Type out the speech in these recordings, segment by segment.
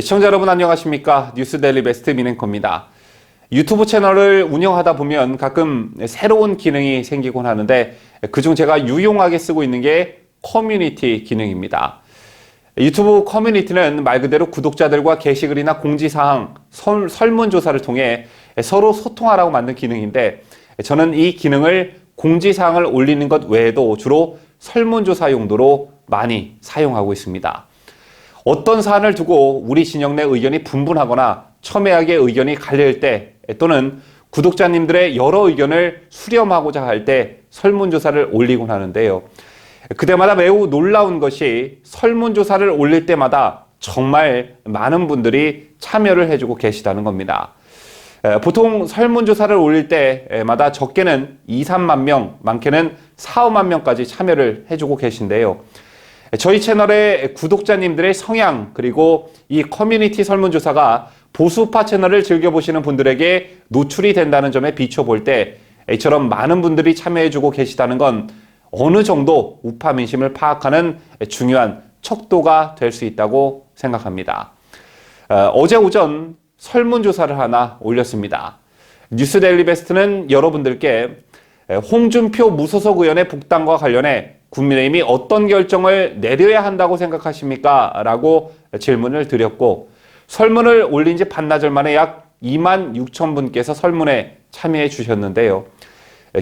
시청자 여러분 안녕하십니까? 뉴스데일리 베스트 민앵커입니다. 유튜브 채널을 운영하다 보면 가끔 새로운 기능이 생기곤 하는데 그중 제가 유용하게 쓰고 있는 게 커뮤니티 기능입니다. 유튜브 커뮤니티는 말 그대로 구독자들과 게시글이나 공지사항, 설문조사를 통해 서로 소통하라고 만든 기능인데 저는 이 기능을 공지사항을 올리는 것 외에도 주로 설문조사 용도로 많이 사용하고 있습니다. 어떤 사안을 두고 우리 진영 내 의견이 분분하거나 첨예하게 의견이 갈릴 때 또는 구독자님들의 여러 의견을 수렴하고자 할 때 설문조사를 올리곤 하는데요. 그때마다 매우 놀라운 것이 설문조사를 올릴 때마다 정말 많은 분들이 참여를 해주고 계시다는 겁니다. 보통 설문조사를 올릴 때마다 적게는 2, 3만 명, 많게는 4, 5만 명까지 참여를 해주고 계신데요. 저희 채널의 구독자님들의 성향 그리고 이 커뮤니티 설문조사가 보수파 채널을 즐겨보시는 분들에게 노출이 된다는 점에 비춰볼 때 이처럼 많은 분들이 참여해주고 계시다는 건 어느 정도 우파 민심을 파악하는 중요한 척도가 될 수 있다고 생각합니다. 어제 오전 설문조사를 하나 올렸습니다. 뉴스데일리 베스트는 여러분들께 홍준표 무소속 의원의 복당과 관련해 국민의힘이 어떤 결정을 내려야 한다고 생각하십니까? 라고 질문을 드렸고 설문을 올린 지 반나절 만에 약 2만 6천 분께서 설문에 참여해 주셨는데요.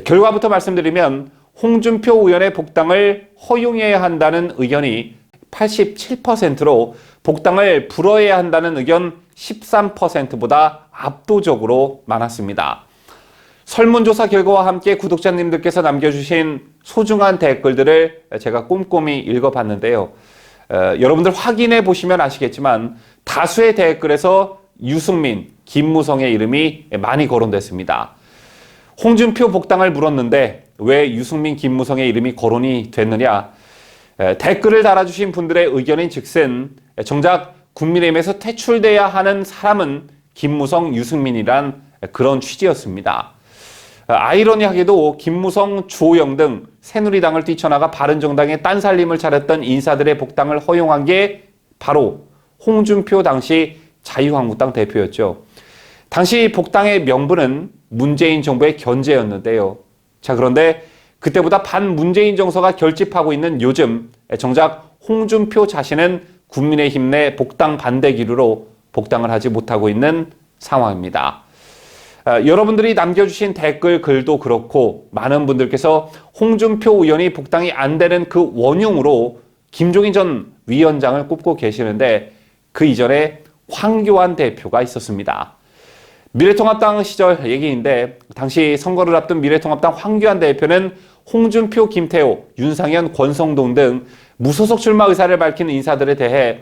결과부터 말씀드리면 홍준표 의원의 복당을 허용해야 한다는 의견이 87%로 복당을 불허해야 한다는 의견 13%보다 압도적으로 많았습니다. 설문조사 결과와 함께 구독자님들께서 남겨주신 소중한 댓글들을 제가 꼼꼼히 읽어봤는데요. 여러분들 확인해 보시면 아시겠지만 다수의 댓글에서 유승민, 김무성의 이름이 많이 거론됐습니다. 홍준표 복당을 물었는데 왜 유승민, 김무성의 이름이 거론이 됐느냐? 댓글을 달아주신 분들의 의견인 즉슨 정작 국민의힘에서 퇴출돼야 하는 사람은 김무성, 유승민이란 그런 취지였습니다. 아이러니하게도 김무성, 주호영 등 새누리당을 뛰쳐나가 바른정당의 딴살림을 차렸던 인사들의 복당을 허용한 게 바로 홍준표 당시 자유한국당 대표였죠. 당시 복당의 명분은 문재인 정부의 견제였는데요. 자, 그런데 그때보다 반문재인 정서가 결집하고 있는 요즘 정작 홍준표 자신은 국민의힘 내 복당 반대 기류로 복당을 하지 못하고 있는 상황입니다. 여러분들이 남겨주신 댓글 글도 그렇고 많은 분들께서 홍준표 의원이 복당이 안 되는 그 원흉으로 김종인 전 위원장을 꼽고 계시는데 그 이전에 황교안 대표가 있었습니다. 미래통합당 시절 얘기인데 당시 선거를 앞둔 미래통합당 황교안 대표는 홍준표, 김태호, 윤상현, 권성동 등 무소속 출마 의사를 밝힌 인사들에 대해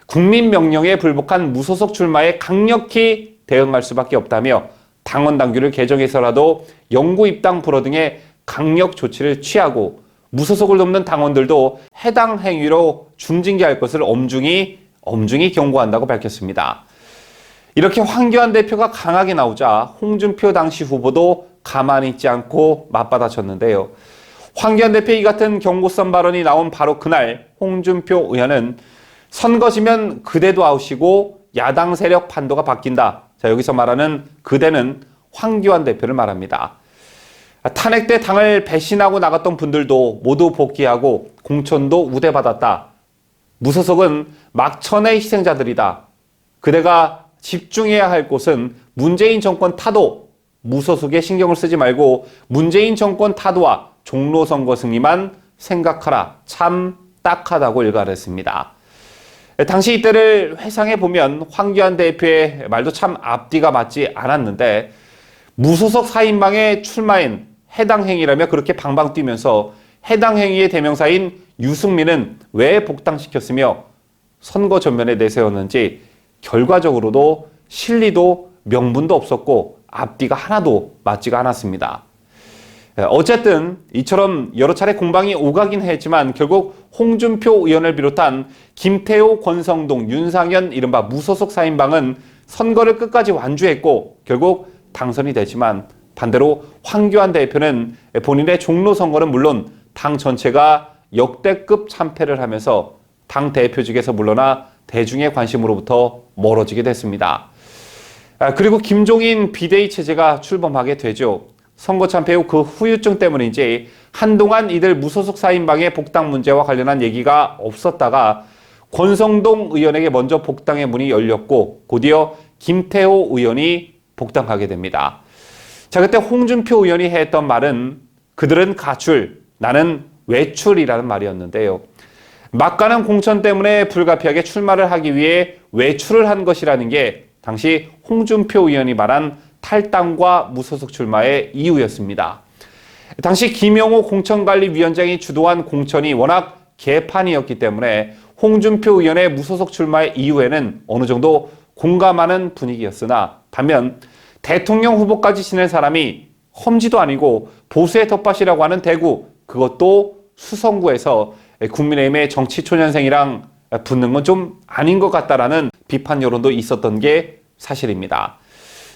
국민 명령에 불복한 무소속 출마에 강력히 대응할 수밖에 없다며 당원 당규를 개정해서라도 영구 입당 불허 등의 강력 조치를 취하고 무소속을 돕는 당원들도 해당 행위로 중징계할 것을 엄중히 경고한다고 밝혔습니다. 이렇게 황교안 대표가 강하게 나오자 홍준표 당시 후보도 가만히 있지 않고 맞받아쳤는데요. 황교안 대표의 이 같은 경고성 발언이 나온 바로 그날 홍준표 의원은 선거지면 그대도 아웃이고 야당 세력 판도가 바뀐다. 자, 여기서 말하는 그대는 황교안 대표를 말합니다. 탄핵 때 당을 배신하고 나갔던 분들도 모두 복귀하고 공천도 우대받았다. 무소속은 막천의 희생자들이다. 그대가 집중해야 할 곳은 문재인 정권 타도 무소속에 신경을 쓰지 말고 문재인 정권 타도와 종로 선거 승리만 생각하라. 참 딱하다고 일갈했습니다. 당시 이때를 회상해 보면 황교안 대표의 말도 참 앞뒤가 맞지 않았는데 무소속 4인방에 출마인 해당 행위라며 그렇게 방방 뛰면서 해당 행위의 대명사인 유승민은 왜 복당시켰으며 선거 전면에 내세웠는지 결과적으로도 실리도 명분도 없었고 앞뒤가 하나도 맞지가 않았습니다. 어쨌든 이처럼 여러 차례 공방이 오가긴 했지만 결국 홍준표 의원을 비롯한 김태호, 권성동, 윤상현 이른바 무소속 4인방은 선거를 끝까지 완주했고 결국 당선이 되지만 반대로 황교안 대표는 본인의 종로 선거는 물론 당 전체가 역대급 참패를 하면서 당 대표직에서 물러나 대중의 관심으로부터 멀어지게 됐습니다. 그리고 김종인 비대위 체제가 출범하게 되죠. 선거 참패 후 그 후유증 때문인지 한동안 이들 무소속 4인방의 복당 문제와 관련한 얘기가 없었다가 권성동 의원에게 먼저 복당의 문이 열렸고 곧이어 김태호 의원이 복당하게 됩니다. 자, 그때 홍준표 의원이 했던 말은 그들은 가출, 나는 외출이라는 말이었는데요. 막가는 공천 때문에 불가피하게 출마를 하기 위해 외출을 한 것이라는 게 당시 홍준표 의원이 말한 탈당과 무소속 출마의 이유였습니다. 당시 김영호 공천관리위원장이 주도한 공천이 워낙 개판이었기 때문에 홍준표 의원의 무소속 출마의 이유에는 어느 정도 공감하는 분위기였으나 반면 대통령 후보까지 지낸 사람이 험지도 아니고 보수의 텃밭이라고 하는 대구, 그것도 수성구에서 국민의힘의 정치초년생이랑 붙는 건 좀 아닌 것 같다라는 비판 여론도 있었던 게 사실입니다.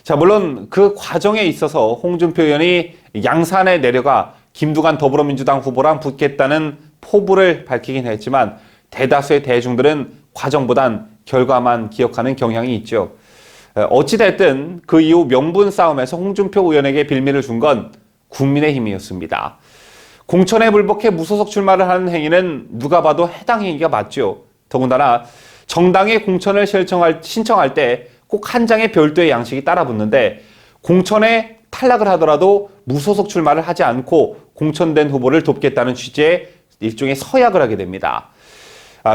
자, 물론 그 과정에 있어서 홍준표 의원이 양산에 내려가 김두관 더불어민주당 후보랑 붙겠다는 포부를 밝히긴 했지만 대다수의 대중들은 과정보단 결과만 기억하는 경향이 있죠. 어찌됐든 그 이후 명분 싸움에서 홍준표 의원에게 빌미를 준 건 국민의힘이었습니다. 공천에 불복해 무소속 출마를 하는 행위는 누가 봐도 해당 행위가 맞죠. 더군다나 정당의 공천을 신청할 때 꼭 한 장의 별도의 양식이 따라붙는데 공천에 탈락을 하더라도 무소속 출마를 하지 않고 공천된 후보를 돕겠다는 취지의 일종의 서약을 하게 됩니다.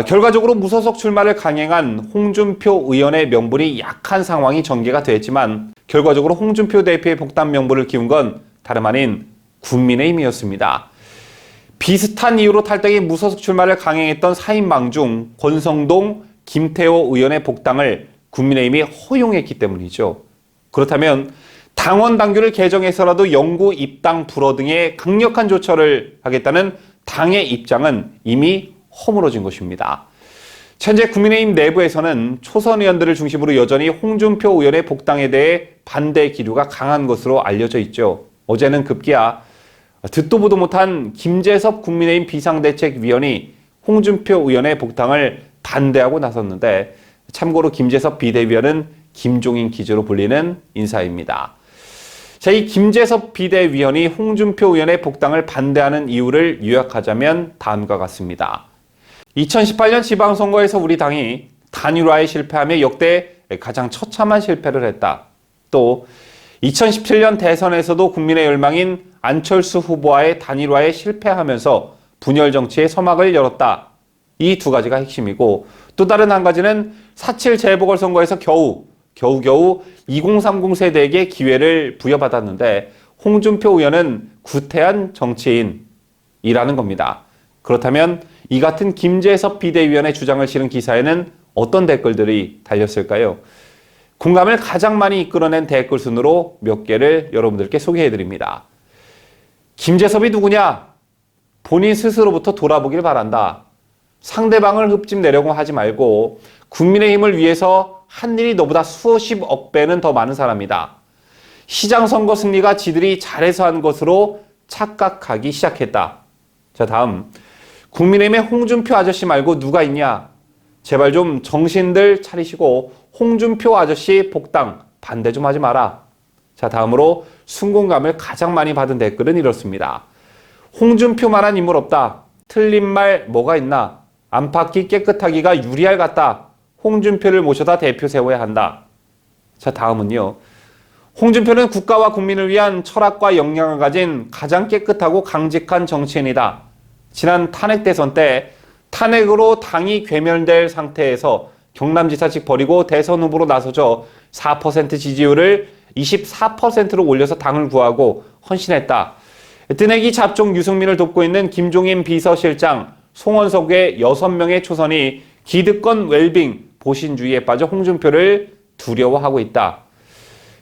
결과적으로 무소속 출마를 강행한 홍준표 의원의 명분이 약한 상황이 전개가 됐지만 결과적으로 홍준표 대표의 복당 명분을 키운 건 다름 아닌 국민의힘이었습니다. 비슷한 이유로 탈당의 무소속 출마를 강행했던 4인방 중 권성동, 김태호 의원의 복당을 국민의힘이 허용했기 때문이죠. 그렇다면 당원 당규를 개정해서라도 영구 입당 불허 등의 강력한 조처를 하겠다는 당의 입장은 이미 허물어진 것입니다. 현재 국민의힘 내부에서는 초선 의원들을 중심으로 여전히 홍준표 의원의 복당에 대해 반대 기류가 강한 것으로 알려져 있죠. 어제는 급기야 듣도 보도 못한 김재섭 국민의힘 비상대책위원이 홍준표 의원의 복당을 반대하고 나섰는데 참고로 김재섭 비대위원은 김종인 기조로 불리는 인사입니다. 자, 이 김재섭 비대위원이 홍준표 의원의 복당을 반대하는 이유를 요약하자면 다음과 같습니다. 2018년 지방선거에서 우리 당이 단일화에 실패하며 역대 가장 처참한 실패를 했다. 또 2017년 대선에서도 국민의 열망인 안철수 후보와의 단일화에 실패하면서 분열 정치의 서막을 열었다. 이 두 가지가 핵심이고 또 다른 한 가지는 4.7 재보궐선거에서 겨우 2030 세대에게 기회를 부여받았는데 홍준표 의원은 구태한 정치인이라는 겁니다. 그렇다면 이 같은 김재섭 비대위원의 주장을 실은 기사에는 어떤 댓글들이 달렸을까요? 공감을 가장 많이 이끌어낸 댓글 순으로 몇 개를 여러분들께 소개해드립니다. 김재섭이 누구냐? 본인 스스로부터 돌아보길 바란다. 상대방을 흡집내려고 하지 말고 국민의힘을 위해서 한 일이 너보다 수십억 배는 더 많은 사람이다. 시장 선거 승리가 지들이 잘해서 한 것으로 착각하기 시작했다. 자, 다음. 국민의힘의 홍준표 아저씨 말고 누가 있냐? 제발 좀 정신들 차리시고 홍준표 아저씨 복당 반대 좀 하지 마라. 자, 다음으로 순공감을 가장 많이 받은 댓글은 이렇습니다. 홍준표만한 인물 없다. 틀린 말 뭐가 있나? 안팎이 깨끗하기가 유리할 같다. 홍준표를 모셔다 대표 세워야 한다. 자, 다음은요. 홍준표는 국가와 국민을 위한 철학과 역량을 가진 가장 깨끗하고 강직한 정치인이다. 지난 탄핵 대선 때 탄핵으로 당이 괴멸될 상태에서 경남지사직 버리고 대선 후보로 나서죠. 4% 지지율을 24%로 올려서 당을 구하고 헌신했다. 뜨내기 잡종 유승민을 돕고 있는 김종인 비서실장, 송원석의 6명의 초선이 기득권 웰빙, 보신주의에 빠져 홍준표를 두려워하고 있다.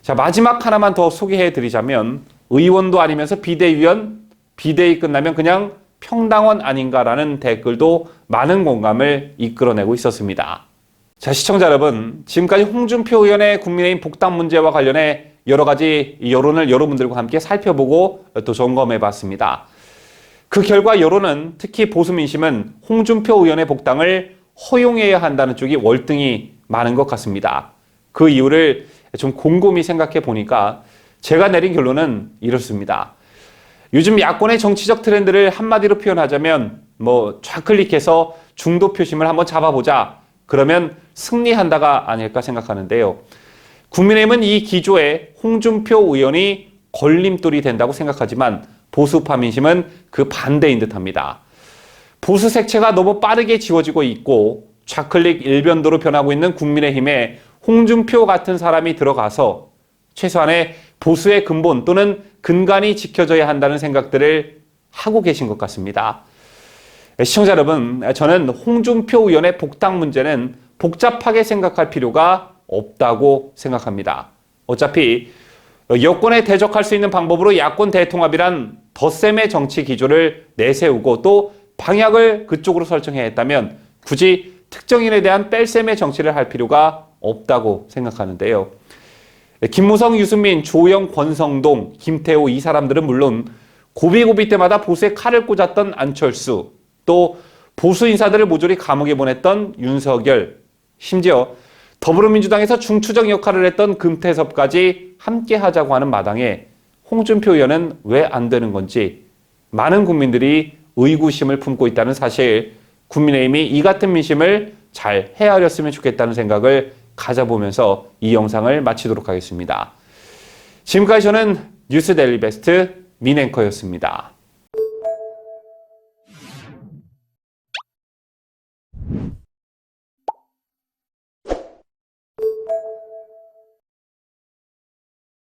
자, 마지막 하나만 더 소개해드리자면 의원도 아니면서 비대위원, 비대위 끝나면 그냥 평당원 아닌가라는 댓글도 많은 공감을 이끌어내고 있었습니다. 자, 시청자 여러분, 지금까지 홍준표 의원의 국민의힘 복당 문제와 관련해 여러 가지 여론을 여러분들과 함께 살펴보고 또 점검해봤습니다. 그 결과 여론은 특히 보수 민심은 홍준표 의원의 복당을 허용해야 한다는 쪽이 월등히 많은 것 같습니다. 그 이유를 좀 곰곰이 생각해 보니까 제가 내린 결론은 이렇습니다. 요즘 야권의 정치적 트렌드를 한마디로 표현하자면 좌클릭해서 중도 표심을 한번 잡아보자. 그러면 승리한다가 아닐까 생각하는데요. 국민의힘은 이 기조에 홍준표 의원이 걸림돌이 된다고 생각하지만 보수파 민심은 그 반대인 듯합니다. 보수 색채가 너무 빠르게 지워지고 있고 좌클릭 일변도로 변하고 있는 국민의힘에 홍준표 같은 사람이 들어가서 최소한의 보수의 근본 또는 근간이 지켜져야 한다는 생각들을 하고 계신 것 같습니다. 시청자 여러분, 저는 홍준표 의원의 복당 문제는 복잡하게 생각할 필요가 없다고 생각합니다. 어차피 여권에 대적할 수 있는 방법으로 야권 대통합이란 덧셈의 정치 기조를 내세우고 또 방향을 그쪽으로 설정해야 했다면 굳이 특정인에 대한 뺄셈의 정치를 할 필요가 없다고 생각하는데요. 김무성, 유승민, 조영, 권성동, 김태호 이 사람들은 물론 고비고비 때마다 보수에 칼을 꽂았던 안철수, 또 보수 인사들을 모조리 감옥에 보냈던 윤석열, 심지어 더불어민주당에서 중추적 역할을 했던 금태섭까지 함께 하자고 하는 마당에 홍준표 의원은 왜 안 되는 건지 많은 국민들이 의구심을 품고 있다는 사실, 국민의힘이 이 같은 민심을 잘 헤아렸으면 좋겠다는 생각을 가져보면서 이 영상을 마치도록 하겠습니다. 지금까지 저는 뉴스 데일리 베스트 민앵커였습니다.